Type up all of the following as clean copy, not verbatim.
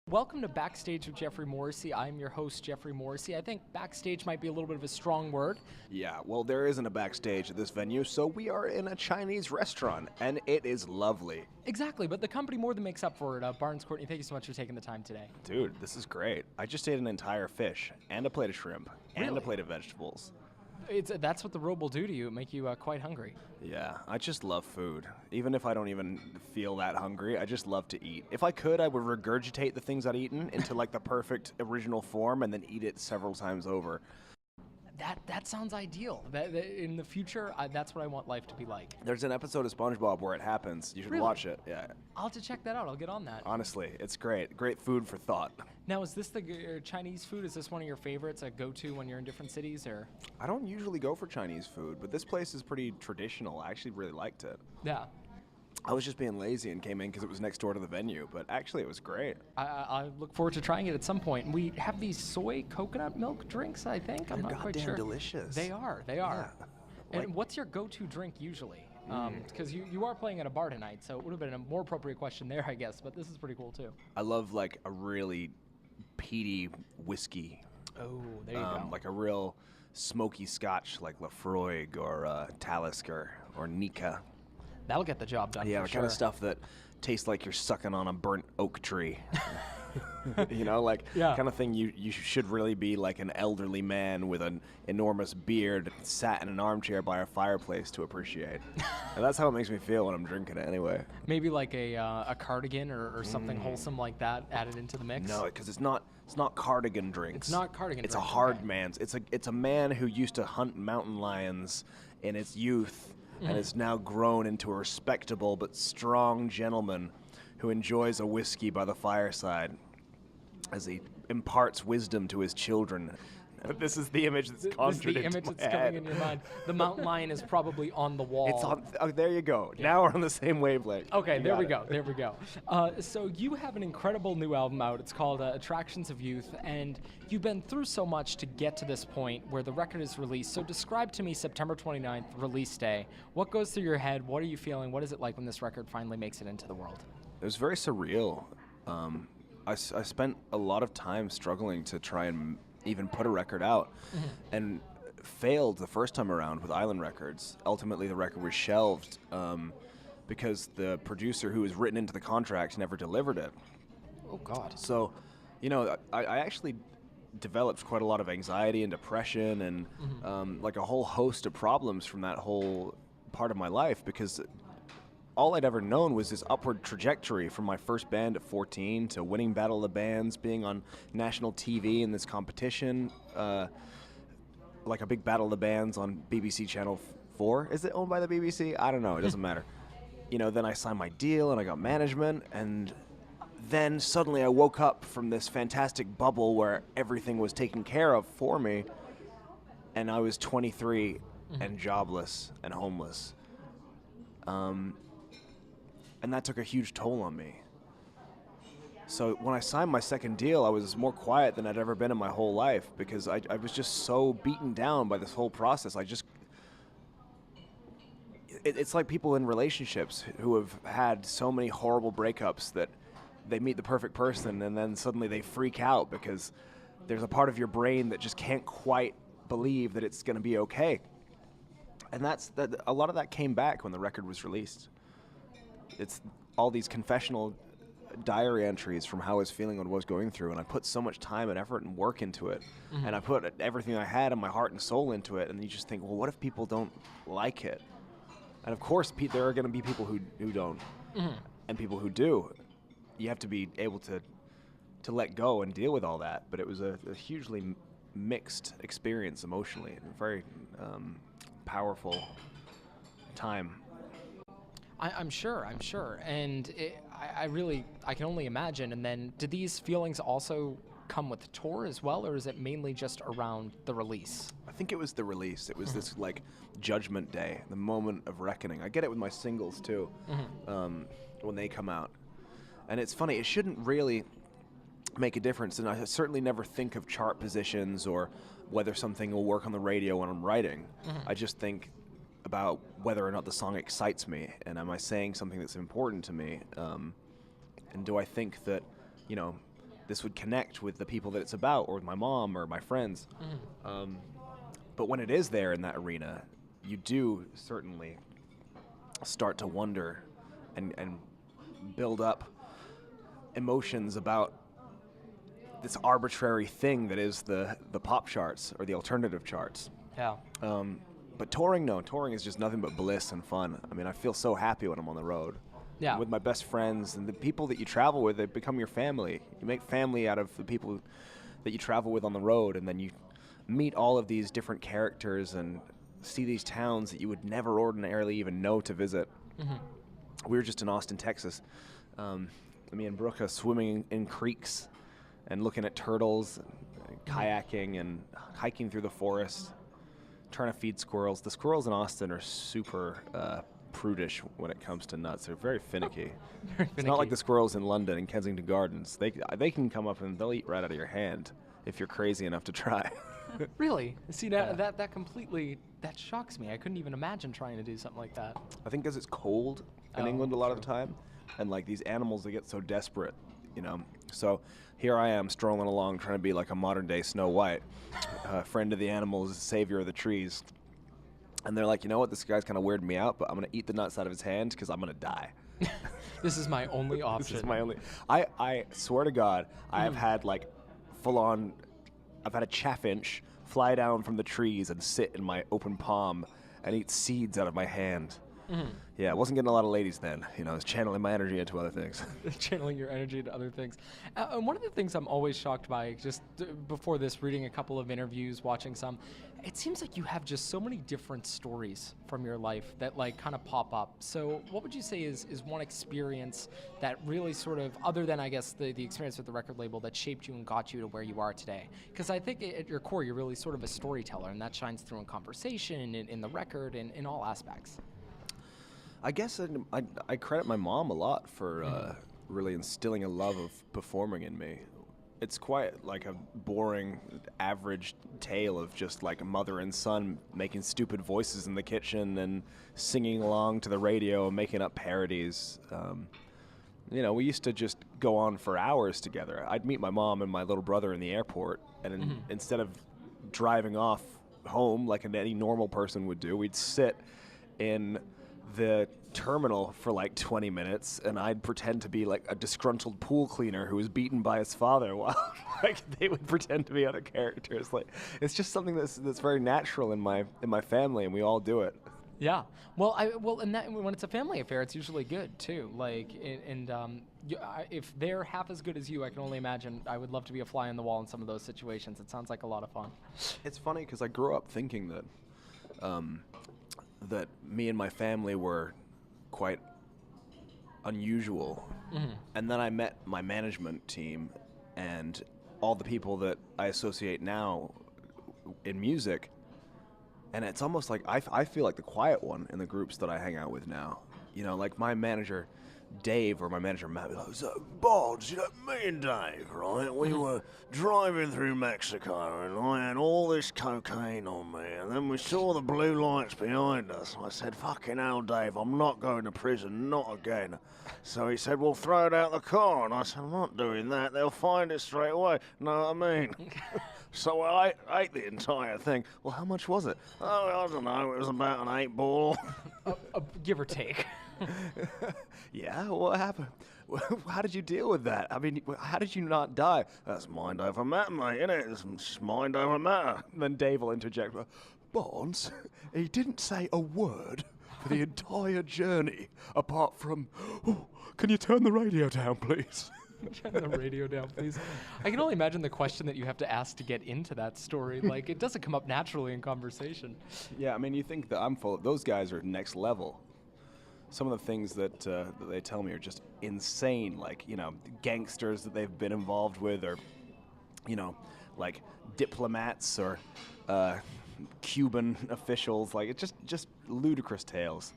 Welcome to Backstage with Geoffrey Morrissey. I'm your host, Geoffrey Morrissey. I think backstage might be a little bit of a strong word. Yeah, well, there isn't a backstage at this venue, so we are in a Chinese restaurant, and it is lovely. Exactly, but the company more than makes up for it. Barnes, Courtney, thank you so much for taking the time today. Dude, this is great. I just ate an entire fish, and a plate of shrimp, and Really? a plate of vegetables. That's what the robe will do to you, make you quite hungry. Yeah, I just love food. Even if I don't even feel that hungry, I just love to eat. If I could, I would regurgitate the things I'd eaten into like the perfect original form and then eat it several times over. That sounds ideal. In the future, that's what I want life to be like. There's an episode of SpongeBob where it happens. You should Really? watch it. Yeah. I'll have to check that out. I'll get on that. Honestly, it's great. Great food for thought. Now, is this the Chinese food? Is this one of your favorites, a go-to when you're in different cities, or? I don't usually go for Chinese food, but this place is pretty traditional. I actually really liked it. Yeah. I was just being lazy and came in because it was next door to the venue, but actually it was great. I look forward to trying it at some point. We have these soy coconut milk drinks, I think. I'm They're not quite goddamn sure. delicious. They are. Yeah. And Like- what's your go-to drink usually? Because you are playing at a bar tonight, so it would have been a more appropriate question there, I guess. But this is pretty cool too. I love like a really peaty whiskey, Oh, there you go. like a real smoky scotch like Lafroig or Talisker or Nika. That'll get the job done. Yeah, for the sure. kind of stuff that tastes like you're sucking on a burnt oak tree. You know, like Yeah. kind of thing you should really be like an elderly man with an enormous beard sat in an armchair by a fireplace to appreciate. And that's how it makes me feel when I'm drinking it anyway. Maybe like a cardigan or something wholesome like that added into the mix. No, because it's not cardigan drinks. It's not cardigan It's a drinks, hard okay. man's. It's a man who used to hunt mountain lions in its youth and is now grown into a respectable but strong gentleman who enjoys a whiskey by the fireside as he imparts wisdom to his children. This is the image that's This is conjured the into image my that's head. coming in your mind. The mountain lion is probably on the wall. It's on. Oh, there you go. Now we're on the same wavelength. Okay, You there got we it. go. There we go. So you have an incredible new album out. It's called Attractions of Youth, and you've been through so much to get to this point where the record is released. So describe to me September 29th, release day. What goes through your head? What are you feeling? What is it like when this record finally makes it into the world? It was very surreal. I spent a lot of time struggling to try and even put a record out, and failed the first time around with Island Records. Ultimately, the record was shelved because the producer who was written into the contract never delivered it. Oh, God. So, you know, I actually developed quite a lot of anxiety and depression and like a whole host of problems from that whole part of my life because all I'd ever known was this upward trajectory from my first band at 14 to winning Battle of the Bands, being on national TV in this competition, like a big Battle of the Bands on BBC Channel 4. Is it owned by the BBC? I don't know. It doesn't matter. You know, then I signed my deal and I got management, and then suddenly I woke up from this fantastic bubble where everything was taken care of for me, and I was 23 and jobless and homeless. And that took a huge toll on me. So when I signed my second deal, I was more quiet than I'd ever been in my whole life because I was just so beaten down by this whole process. It's like people in relationships who have had so many horrible breakups that they meet the perfect person and then suddenly they freak out because there's a part of your brain that just can't quite believe that it's going to be okay. And a lot of that came back when the record was released. It's all these confessional diary entries from how I was feeling and what I was going through, and I put so much time and effort and work into it, and I put everything I had and my heart and soul into it, and you just think, well, what if people don't like it? And of course, there are going to be people who don't, and people who do. You have to be able to let go and deal with all that, but it was a hugely mixed experience emotionally, and a very powerful time. I'm sure, and I can only imagine. And then, did these feelings also come with tour as well, or is it mainly just around the release? I think it was the release. It was this like judgment day, the moment of reckoning. I get it with my singles too, when they come out. And it's funny, it shouldn't really make a difference, and I certainly never think of chart positions or whether something will work on the radio when I'm writing. I just think about whether or not the song excites me, and am I saying something that's important to me, and do I think that, you know, this would connect with the people that it's about, or with my mom or my friends. But when it is there in that arena, you do certainly start to wonder and build up emotions about this arbitrary thing that is the pop charts or the alternative charts. Yeah. But touring is just nothing but bliss and fun. I mean, I feel so happy when I'm on the road. Yeah. With my best friends and the people that you travel with, they become your family. You make family out of the people that you travel with on the road, and then you meet all of these different characters and see these towns that you would never ordinarily even know to visit. We were just in Austin, Texas. Me and Brooke are swimming in creeks and looking at turtles, and kayaking and hiking through the forest, trying to feed squirrels. The squirrels in Austin are super prudish when it comes to nuts. They're very finicky. It's not like the squirrels in London in Kensington Gardens. They can come up and they'll eat right out of your hand if you're crazy enough to try. Really? See, that completely, that shocks me. I couldn't even imagine trying to do something like that. I think because it's cold in England a lot of the time, and like these animals, they get so desperate, you know. So here I am strolling along trying to be like a modern day Snow White, friend of the animals, savior of the trees. And they're like, you know what, this guy's kind of weirding me out, but I'm going to eat the nuts out of his hand because I'm going to die. This is my only option. This is my only... I swear to God, I have had like full-on... I've had a chaffinch fly down from the trees and sit in my open palm and eat seeds out of my hand. Yeah, I wasn't getting a lot of ladies then. You know, I was channeling my energy into other things. Channeling your energy into other things. And one of the things I'm always shocked by, just before this, reading a couple of interviews, watching some, it seems like you have just so many different stories from your life that like kind of pop up. So what would you say is one experience that really sort of, other than I guess the experience with the record label, that shaped you and got you to where you are today? Because I think at your core, you're really sort of a storyteller, and that shines through in conversation, in the record, in all aspects. I guess I credit my mom a lot for really instilling a love of performing in me. It's quite like a boring, average tale of just like a mother and son making stupid voices in the kitchen and singing along to the radio and making up parodies. You know, we used to just go on for hours together. I'd meet my mom and my little brother in the airport, and instead of driving off home like any normal person would do, we'd sit in the terminal for like 20 minutes, and I'd pretend to be like a disgruntled pool cleaner who was beaten by his father, while like they would pretend to be other characters. Like, it's just something that's very natural in my family, and we all do it. Yeah. Well, and that, when it's a family affair, it's usually good too. Like, if they're half as good as you, I can only imagine. I would love to be a fly on the wall in some of those situations. It sounds like a lot of fun. It's funny because I grew up thinking that me and my family were quite unusual. And then I met my management team and all the people that I associate now in music, and it's almost like I feel like the quiet one in the groups that I hang out with now. You know, like my manager Dave or my manager Matt, like, so, Bodge, you know, me and Dave, right? We were driving through Mexico and I had all this cocaine on me, and then we saw the blue lights behind us. I said, fucking hell, Dave, I'm not going to prison, not again. So he said, well, throw it out the car. And I said, I'm not doing that. They'll find it straight away. Know what I mean? So I ate the entire thing. Well, how much was it? Oh, I don't know. It was about an 8-ball. Give or take. Yeah, what happened? How did you deal with that? I mean, how did you not die? That's mind over matter, mate, innit? It's mind over matter. And then Dave will interject, Bonds, he didn't say a word for the entire journey, apart from, oh, can you turn the radio down, please? Turn the radio down, please. I can only imagine the question that you have to ask to get into that story. Like, it doesn't come up naturally in conversation. Yeah, I mean, you think that I'm full of, those guys are next level. Some of the things that they tell me are just insane, like, you know, gangsters that they've been involved with, or, you know, like diplomats or Cuban officials. Like, it's just ludicrous tales.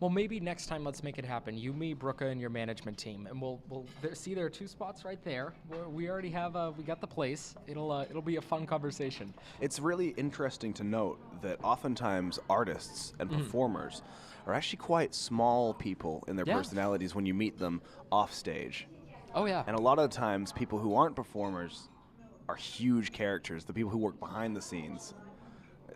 Well, maybe next time let's make it happen. You, me, Brooke, and your management team, and we'll see there are 2 spots right there. We already have we got the place. It'll be a fun conversation. It's really interesting to note that oftentimes artists and performers are actually quite small people in their personalities when you meet them off stage. Oh, yeah. And a lot of the times, people who aren't performers are huge characters, the people who work behind the scenes.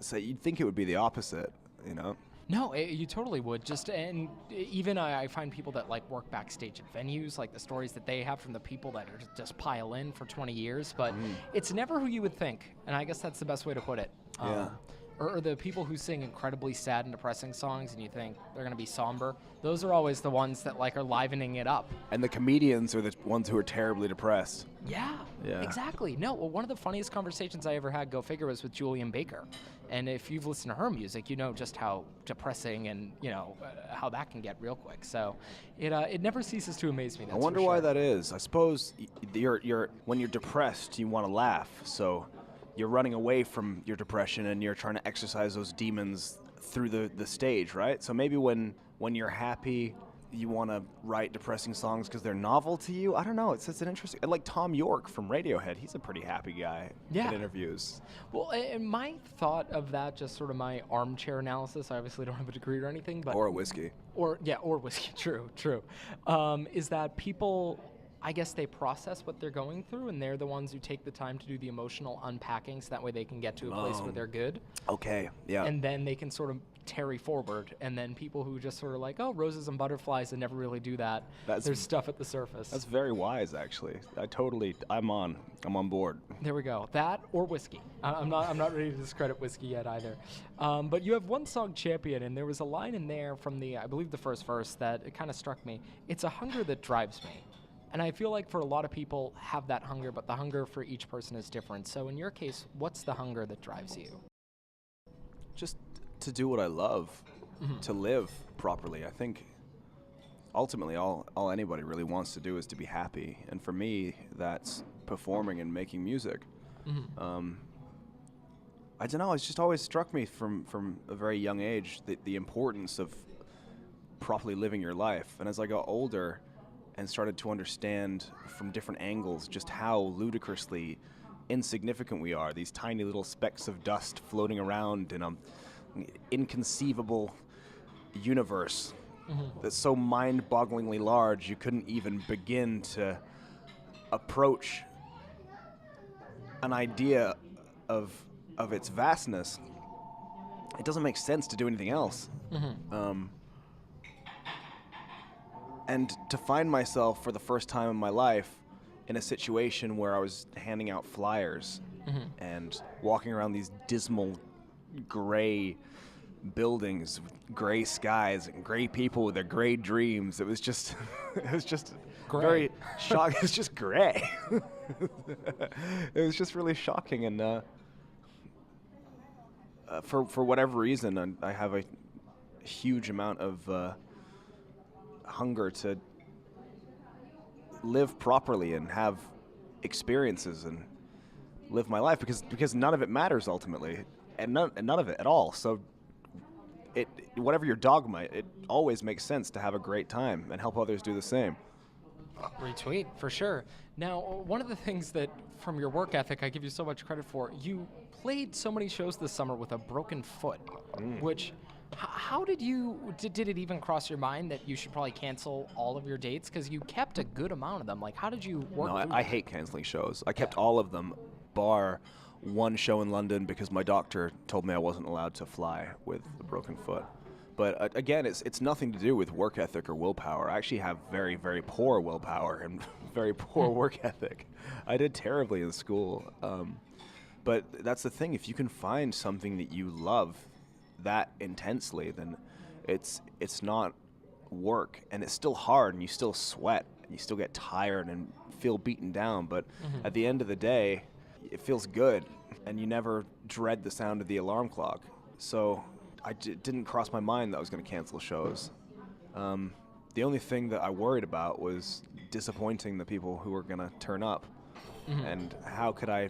So you'd think it would be the opposite, you know? No, you totally would. And even I find people that like work backstage at venues, like the stories that they have from the people that are just pile in for 20 years, but it's never who you would think. And I guess that's the best way to put it. Yeah. Or the people who sing incredibly sad and depressing songs and you think they're going to be somber, those are always the ones that like are livening it up. And the comedians are the ones who are terribly depressed. Yeah, exactly. No, well, one of the funniest conversations I ever had, go figure, was with Julian Baker. And if you've listened to her music, you know just how depressing and, how that can get real quick. So it never ceases to amaze me. I wonder why that is. I suppose when you're depressed, you want to laugh. So you're running away from your depression and you're trying to exercise those demons through the stage, right? So maybe when you're happy, you want to write depressing songs because they're novel to you. I don't know. It's an interesting. Like Tom York from Radiohead, he's a pretty happy guy in interviews. Well, and my thought of that, just sort of my armchair analysis. I obviously don't have a degree or anything, but or a whiskey. Or whiskey. True. Is that people? I guess they process what they're going through, and they're the ones who take the time to do the emotional unpacking, so that way they can get to a place where they're good. Okay, yeah. And then they can sort of tarry forward, and then people who just sort of like, oh, roses and butterflies, and never really do that. There's stuff at the surface. That's very wise, actually. I'm on board. There we go. That or whiskey. I'm not ready to discredit whiskey yet either. But you have one song, Champion, and there was a line in there from I believe the first verse that it kind of struck me. It's a hunger that drives me. And I feel like for a lot of people have that hunger, but the hunger for each person is different. So in your case, what's the hunger that drives you? Just to do what I love, to live properly. I think ultimately all anybody really wants to do is to be happy. And for me, that's performing and making music. I don't know, it's just always struck me from a very young age the importance of properly living your life. And as I got older and started to understand from different angles just how ludicrously insignificant we are, these tiny little specks of dust floating around in an inconceivable universe that's so mind-bogglingly large you couldn't even begin to approach an idea of its vastness. It doesn't make sense to do anything else. And to find myself for the first time in my life in a situation where I was handing out flyers and walking around these dismal gray buildings with gray skies and gray people with their gray dreams. It was just Gray. very shocking. It was just gray. It was just really shocking. And for whatever reason, I have a huge amount of hunger to live properly and have experiences and live my life because none of it matters ultimately, and none of it at all. So whatever your dogma, it always makes sense to have a great time and help others do the same. Retweet, for sure. Now, one of the things that from your work ethic I give you so much credit for, you played so many shows this summer with a broken foot, which how did it even cross your mind that you should probably cancel all of your dates? Because you kept a good amount of them. Like, how did you work through I hate canceling shows. I kept all of them, bar one show in London because my doctor told me I wasn't allowed to fly with a broken foot. But again, it's nothing to do with work ethic or willpower. I actually have very, very poor willpower and very poor work ethic. I did terribly in school. But that's the thing. If you can find something that you love that intensely, then it's not work, and it's still hard, and you still sweat, and you still get tired and feel beaten down. But at the end of the day, it feels good, and you never dread the sound of the alarm clock. So it didn't cross my mind that I was going to cancel shows. The only thing that I worried about was disappointing the people who were going to turn up, and how could I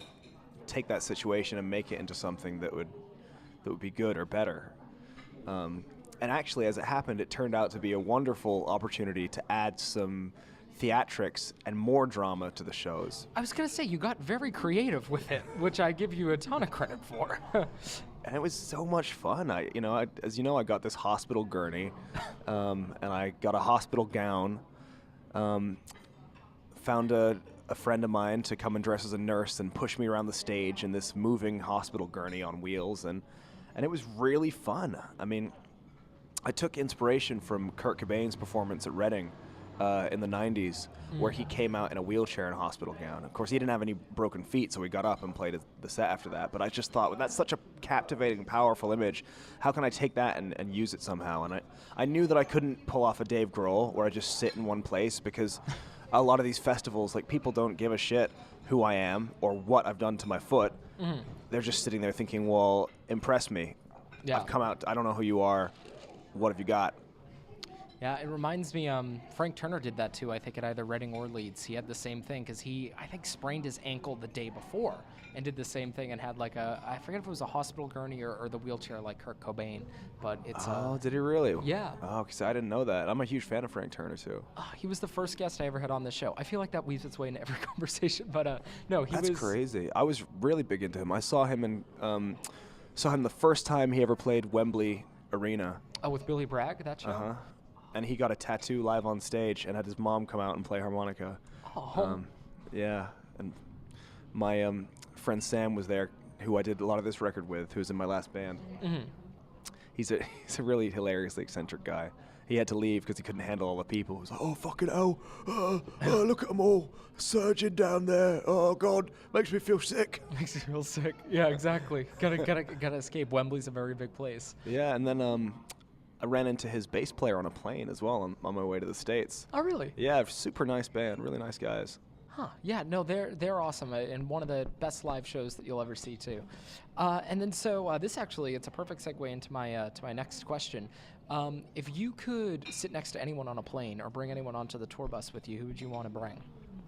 take that situation and make it into something that would be good or better. And actually, as it happened, it turned out to be a wonderful opportunity to add some theatrics and more drama to the shows. I was going to say, you got very creative with it, which I give you a ton of credit for. And it was so much fun. As you know, I got this hospital gurney, and I got a hospital gown. found a friend of mine to come and dress as a nurse and push me around the stage in this moving hospital gurney on wheels, and it was really fun. I mean, I took inspiration from Kurt Cobain's performance at Reading in the 90s, where he came out in a wheelchair and a hospital gown. Of course, he didn't have any broken feet, so we got up and played the set after that. But I just thought, well, that's such a captivating, powerful image. How can I take that and use it somehow? And I knew that I couldn't pull off a Dave Grohl where I just sit in one place, because a lot of these festivals, like, people don't give a shit who I am or what I've done to my foot. They're just sitting there thinking, well, impress me. Yeah. I've come out, I don't know who you are. What have you got? Yeah, it reminds me, Frank Turner did that too, I think, at either Reading or Leeds. He had the same thing, because he, I think, sprained his ankle the day before and did the same thing and had like I forget if it was a hospital gurney or the wheelchair like Kurt Cobain, but it's... Oh, did he really? Yeah. Oh, because I didn't know that. I'm a huge fan of Frank Turner, too. He was the first guest I ever had on this show. I feel like that weaves its way into every conversation, but no, he That's was... crazy. I was really big into him. I saw him the first time he ever played Wembley Arena. Oh, with Billy Bragg, that show? Uh-huh. And he got a tattoo live on stage and had his mom come out and play harmonica. Oh. Yeah. And my friend Sam was there, who I did a lot of this record with, who was in my last band. He's a really hilariously eccentric guy. He had to leave because he couldn't handle all the people. He was like, oh, fucking hell. Look at them all surging down there. Oh, God. Makes me feel sick. Makes you feel sick. Yeah, exactly. Gotta escape. Wembley's a very big place. Yeah, and then I ran into his bass player on a plane as well on my way to the States. Oh, really? Yeah, super nice band, really nice guys. Huh. Yeah, no, they're awesome, and one of the best live shows that you'll ever see, too. And then so this actually, it's a perfect segue into my next question. If you could sit next to anyone on a plane or bring anyone onto the tour bus with you, who would you want to bring?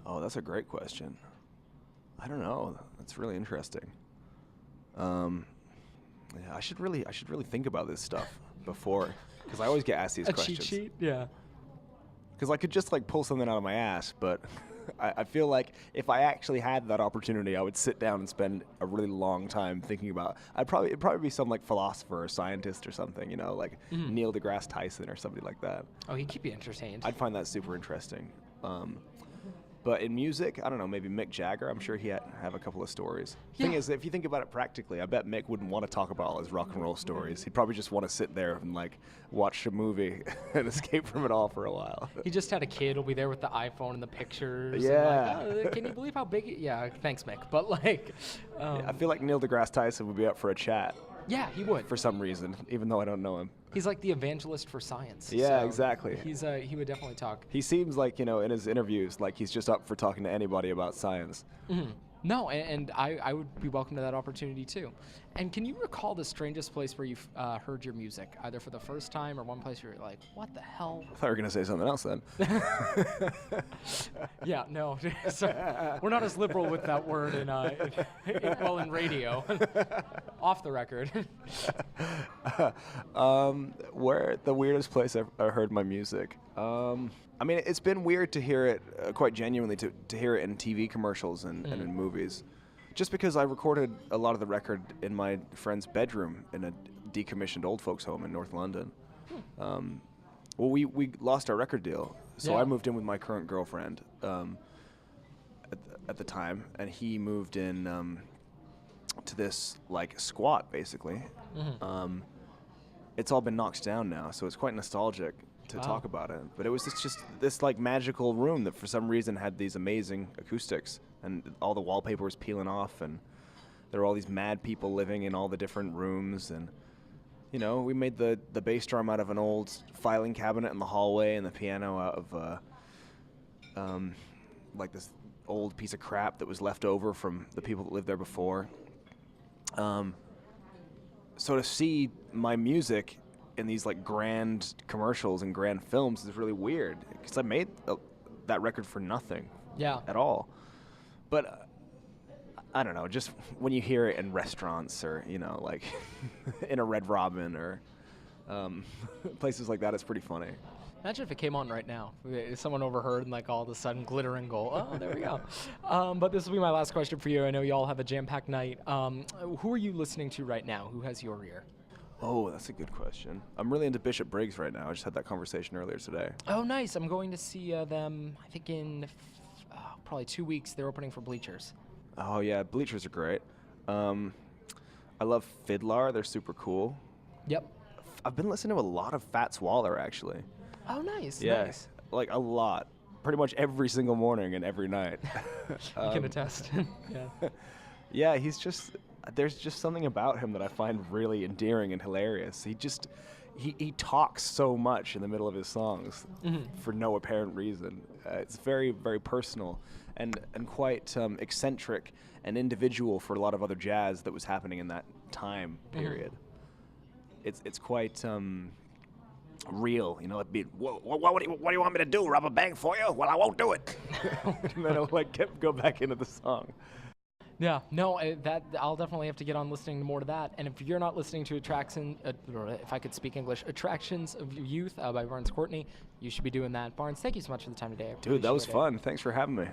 Oh, that's a great question. I don't know. That's really interesting. Yeah, I should really think about this stuff before, because I always get asked these questions. A cheat sheet? Yeah. Because I could just like pull something out of my ass, but I feel like if I actually had that opportunity, I would sit down and spend a really long time thinking about. It'd probably be some like philosopher or scientist or something, you know, like Neil deGrasse Tyson or somebody like that. Oh, he'd keep you entertained. I'd find that super interesting. But in music, I don't know, maybe Mick Jagger. I'm sure he'd have a couple of stories. Yeah. Thing is, if you think about it practically, I bet Mick wouldn't want to talk about all his rock and roll stories. He'd probably just want to sit there and like watch a movie and escape from it all for a while. He just had a kid. He'll be there with the iPhone and the pictures. Yeah. And like, can you believe how big? Yeah. Thanks, Mick. But like, I feel like Neil deGrasse Tyson would be up for a chat. Yeah, he would. For some reason, even though I don't know him. He's like the evangelist for science. Yeah, so exactly. He would definitely talk. He seems like, you know, in his interviews, like he's just up for talking to anybody about science. No, and I would be welcome to that opportunity too. And can you recall the strangest place where you've heard your music, either for the first time or one place where you're like, what the hell? I thought you were going to say something else then. Yeah, no. So we're not as liberal with that word in radio. Off the record. Where the weirdest place I heard my music? I mean, it's been weird to hear it, quite genuinely, to hear it in TV commercials and in movies. Just because I recorded a lot of the record in my friend's bedroom in a decommissioned old folks home in North London. Well, we lost our record deal, so Yeah. I moved in with my current girlfriend at the time, and he moved in to this, like, squat, basically. It's all been knocked down now, so it's quite nostalgic to talk about it. But it was just this like magical room that for some reason had these amazing acoustics, and all the wallpaper was peeling off, and there were all these mad people living in all the different rooms. And you know, we made the bass drum out of an old filing cabinet in the hallway, and the piano out of like this old piece of crap that was left over from the people that lived there before. So to see my music in these like grand commercials and grand films is really weird, because I made that record for nothing. Yeah. At all. But I don't know, just when you hear it in restaurants or, you know, like in a Red Robin or places like that, it's pretty funny. Imagine if it came on right now. If someone overheard and like all of a sudden glitter and gold. Oh, there we go. But this will be my last question for you. I know you all have a jam-packed night. Who are you listening to right now? Who has your ear? Oh, that's a good question. I'm really into Bishop Briggs right now. I just had that conversation earlier today. Oh, nice. I'm going to see them, I think probably 2 weeks. They're opening for Bleachers. Oh yeah, Bleachers are great. I love Fiddler. They're super cool. Yep. I've been listening to a lot of Fats Waller actually. Oh, nice. Yeah, Nice. like a lot. Pretty much every single morning and every night. You can attest. Yeah. Yeah, there's just something about him that I find really endearing and hilarious. He talks so much in the middle of his songs for no apparent reason. It's very, very personal and quite eccentric and individual for a lot of other jazz that was happening in that time period. It's quite real, you know. It'd be, what do you want me to do? Rub a bang for you? Well, I won't do it. And then I'll go back into the song. Yeah, no, that I'll definitely have to get on listening more to that. And if you're not listening to if I could speak English, Attractions of Youth by Barnes Courtney, you should be doing that. Barnes, thank you so much for the time today. Dude, that was fun. Thanks for having me.